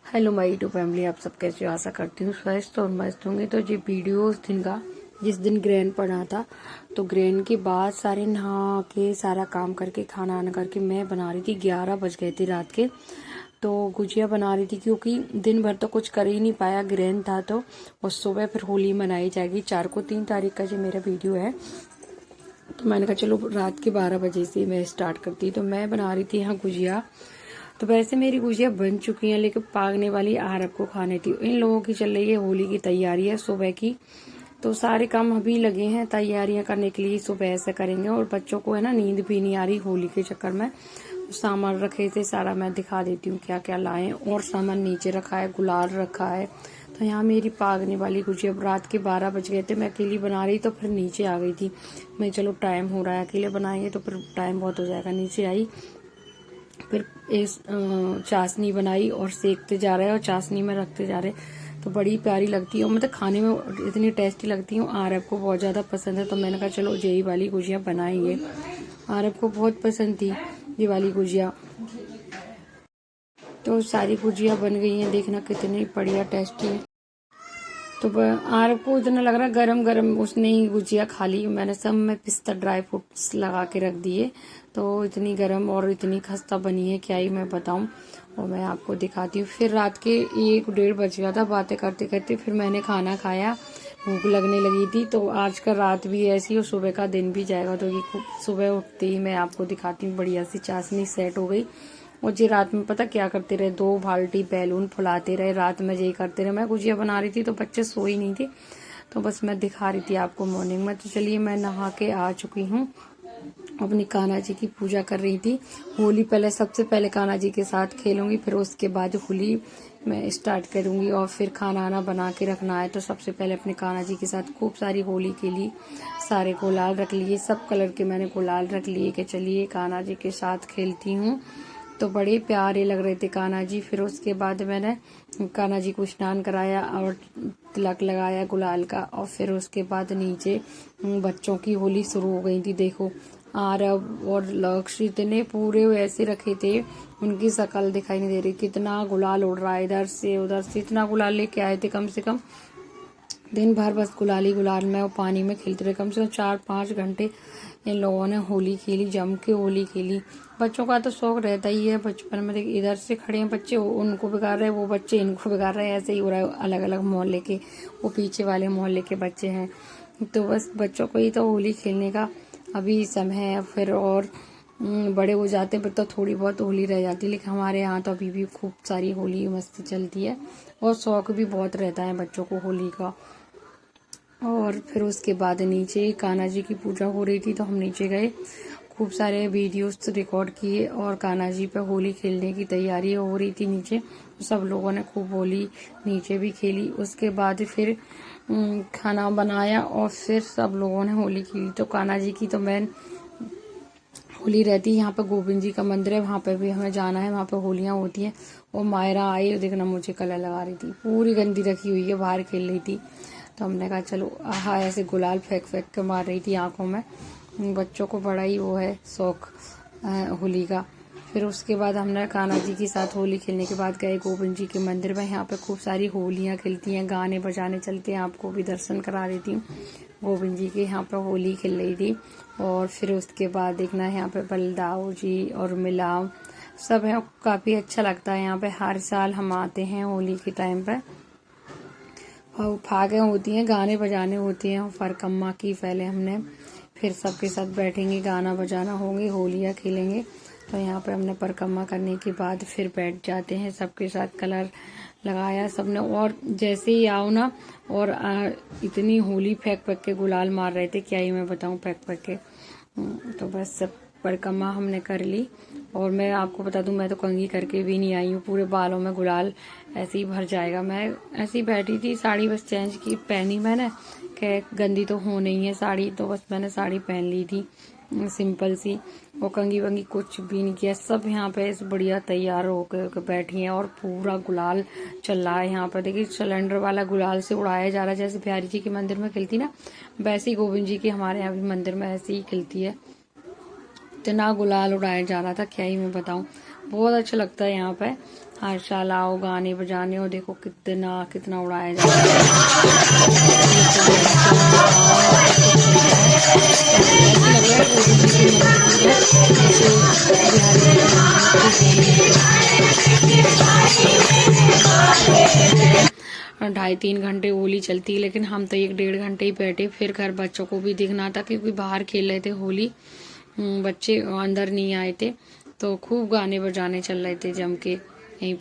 Hello my YouTube family, आप सब कैसे हो? आशा करती हूँ स्वस्थ और मस्त होंगे। तो ये वीडियो उस दिन का जिस दिन ग्रहण पड़ा था, तो ग्रहण के बाद सारे नहा के सारा काम करके खाना वाना करके मैं बना रही थी। 11 बज गए थे रात के। तो गुजिया बना रही थी क्योंकि दिन भर तो कुछ कर ही नहीं पाया, ग्रहण था। तो और सुबह फिर होली मनाई जाएगी 4 को, 3 तारीख का जो मेरा वीडियो है। तो मैंने कहा चलो रात के 12 बजे से मैं स्टार्ट करती। तो मैं बना रही थी यहाँ गुजिया। तो वैसे मेरी गुजिया बन चुकी हैं, लेकिन पागने वाली आहरब को खाने थी। इन लोगों की चल रही है होली की तैयारी है सुबह की। तो सारे काम अभी लगे हैं तैयारियां करने के लिए, सुबह ऐसे करेंगे। और बच्चों को है ना नींद भी नहीं आ रही होली के चक्कर में। सामान रखे थे सारा, मैं दिखा देती हूँ क्या क्या लाए। और सामान नीचे रखा है, गुलाल रखा है। तो यहाँ मेरी पागने वाली गुजिया रात के 12 बज गए थे, मैं अकेली बना रही तो फिर नीचे आ गई थी। मैं चलो टाइम हो रहा है, अकेले बनाएंगे तो फिर टाइम बहुत हो जाएगा। नीचे आई, फिर इस चाशनी बनाई और सेकते जा रहे हैं और चाशनी में रखते जा रहे। तो बड़ी प्यारी लगती है और मतलब खाने में इतनी टेस्टी लगती है। आरब को बहुत ज़्यादा पसंद है, तो मैंने कहा चलो यही वाली गुजिया बनाएंगे। आरब को बहुत पसंद थी ये वाली गुजिया। तो सारी गुजिया बन गई हैं, देखना कितनी बढ़िया टेस्टी है। तो आरब को इतना लग रहा गरम गरम उसने ही गुजिया खा ली। मैंने सब में पिस्ता ड्राई फ्रूट्स लगा के रख दिए। तो इतनी गरम और इतनी खस्ता बनी है, क्या ही मैं बताऊं। और मैं आपको दिखाती हूँ। फिर रात के 1 डेढ़ बज गया था बातें करते करते। फिर मैंने खाना खाया, भूख लगने लगी थी। तो आज का रात भी ऐसी और सुबह का दिन भी जाएगा। तो ये खूब सुबह उठते ही मैं आपको दिखाती हूँ। बढ़िया सी चाशनी सेट हो गई। और जी रात में पता क्या करते रहे, 2 बाल्टी बैलून फुलाते रहे। रात में यही करते रहे। मैं गुजिया बना रही थी तो बच्चे सो ही नहीं थे, तो बस मैं दिखा रही थी आपको मॉर्निंग में। तो चलिए मैं नहा के आ चुकी हूँ, अपनी कान्हा जी की पूजा कर रही थी। होली पहले सबसे पहले कान्हा जी के साथ खेलूंगी, फिर उसके बाद होली मैं स्टार्ट करूंगी। और फिर खाना आना बना के रखना है। तो सबसे पहले अपने कान्हा जी के साथ खूब सारी होली के लिए सारे गुलाल रख लिए। सब कलर के मैंने गुलाल रख लिए कि चलिए कान्हा जी के साथ खेलती हूँ। तो बड़े प्यारे लग रहे थे कान्हा जी। फिर उसके बाद मैंने कान्हा जी को स्नान कराया और तिलक लगाया गुलाल का। और फिर उसके बाद नीचे बच्चों की होली शुरू हो गई थी। देखो आरब और लक्ष्य इतने पूरे वैसे रखे थे, उनकी शक्ल दिखाई नहीं दे रही। कितना गुलाल उड़ रहा है इधर से उधर से। इतना गुलाल लेके आए थे, कम से कम दिन भर बस गुलाल ही गुलाल में और पानी में खेलते रहे। कम से कम 4-5 घंटे इन लोगों ने होली खेली, जम के होली खेली। बच्चों का तो शौक रहता ही है बचपन में। देखिए इधर से खड़े हैं बच्चे, उनको बिगाड़ रहे हैं, वो बच्चे इनको बिगाड़ रहे हैं। ऐसे ही हो रहा है अलग अलग मोहल्ले के, वो पीछे वाले मोहल्ले के बच्चे हैं। तो बस बच्चों को ही तो होली खेलने का अभी समय है। फिर और बड़े हो जाते हैं तो थोड़ी बहुत होली रह जाती है। लेकिन हमारे यहाँ तो अभी भी खूब सारी होली मस्ती चलती है और शौक भी बहुत रहता है बच्चों को होली का। और फिर उसके बाद नीचे कान्हा जी की पूजा हो रही थी, तो हम नीचे गए, खूब सारे वीडियोस रिकॉर्ड किए। और कान्हा जी पे होली खेलने की तैयारी हो रही थी नीचे। सब लोगों ने खूब होली नीचे भी खेली। उसके बाद फिर खाना बनाया और फिर सब लोगों ने होली खेली। तो कान्हा जी की तो मेन होली रहती है। यहाँ पे गोविंद जी का मंदिर है, वहाँ पे भी हमें जाना है, वहाँ पे होलियाँ होती हैं। और मायरा आई, देखना मुझे कलर लगा रही थी, पूरी गंदी रखी हुई है, बाहर खेल रही थी। तो हमने कहा चलो हाँ, ऐसे गुलाल फेंक फेंक के मार रही थी आंखों में। बच्चों को बड़ा ही वो है शौक होली का। फिर उसके बाद हमने कान्हा जी के साथ होली खेलने के बाद गए गोविंद जी के मंदिर में। यहाँ पे खूब सारी होलियाँ खिलती हैं, गाने बजाने चलते हैं। आपको भी दर्शन करा देती हूँ गोविंद जी के। यहाँ पे होली खेल रही थी। और फिर उसके बाद देखना है यहाँ पे बलदाऊ जी और मिलाव सब है। काफ़ी अच्छा लगता है यहाँ पे। हर साल हम आते हैं होली के टाइम पे। और फागें होती हैं, गाने बजाने होते हैं। फरकम्मा की पहले हमने, फिर सबके साथ बैठेंगे, गाना बजाना होंगे, होलियाँ खेलेंगे। तो यहाँ पे हमने परिक्रमा करने के बाद फिर बैठ जाते हैं, सबके साथ कलर लगाया सबने। और जैसे ही आओ ना, और इतनी होली फेंक फेंक के गुलाल मार रहे थे, क्या ही मैं बताऊँ, फेंक फेंक के। तो बस सब परिक्रमा हमने कर ली। और मैं आपको बता दूं, मैं तो कंघी करके भी नहीं आई हूँ, पूरे बालों में गुलाल ऐसे ही भर जाएगा। मैं ऐसे ही बैठी थी, साड़ी बस चेंज की पहनी मैंने, कि गंदी तो हो नहीं है साड़ी। तो बस मैंने साड़ी पहन ली थी सिंपल सी, और कंघी वंगी कुछ भी नहीं किया। सब यहाँ पे बढ़िया तैयार होकर बैठी हैं और पूरा गुलाल चल रहा है यहाँ पर। देखिए सिलेंडर वाला गुलाल से उड़ाया जा रहा है। जैसे बिहारी जी के मंदिर में खिलती ना, वैसे ही गोविंद जी की हमारे यहाँ भी मंदिर में ऐसे ही खिलती है। इतना गुलाल उड़ाया जा रहा था, क्या ही मैं बताऊं। बहुत अच्छा लगता है यहाँ पे हर साल आओ गाने बजाने, और देखो कितना कितना उड़ाया जा रहा है। ऐसे लग रहा है गोविंद जी के मंदिर में, जैसे बिहारी जी के मंदिर में 2.5-3 घंटे होली चलती है, लेकिन हम तो 1-1.5 घंटे ही बैठे। फिर घर बच्चों को भी देखना था क्योंकि बाहर खेल रहे थे होली, बच्चे अंदर नहीं आए थे। तो खूब गाने बजाने चल रहे थे जम के यहीं पर।